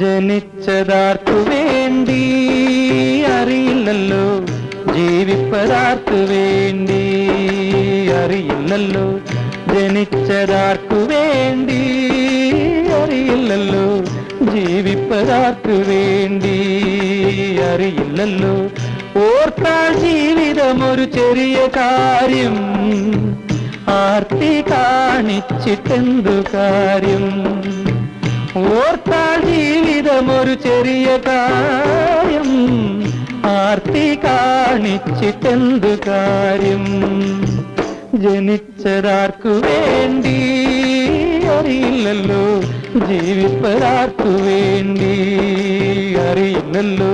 ജനിച്ചതാർക്കു വേണ്ടി അറിയില്ലല്ലോ, ജീവിപ്പതാർക്കു വേണ്ടി അറിയില്ലല്ലോ. ജനിച്ചതാർക്കു വേണ്ടി അറിയില്ലല്ലോ, ജീവിപ്പതാർക്കു വേണ്ടി അറിയില്ലല്ലോ. ഓർത്താൽ ജീവിതമൊരു ചെറിയ കാര്യം, ആർത്തി കാണിച്ചിട്ടെന്തു കാര്യം. ഓർത്താൽ ജീവിതമൊരു ചെറിയ കാര്യം, ആർത്തി കാണിച്ചിട്ടെന്തു കാര്യം. ജനിച്ചതാർക്കു വേണ്ടി അറിയില്ലല്ലോ, ജീവിപ്പതാർക്കു വേണ്ടി അറിയില്ലല്ലോ.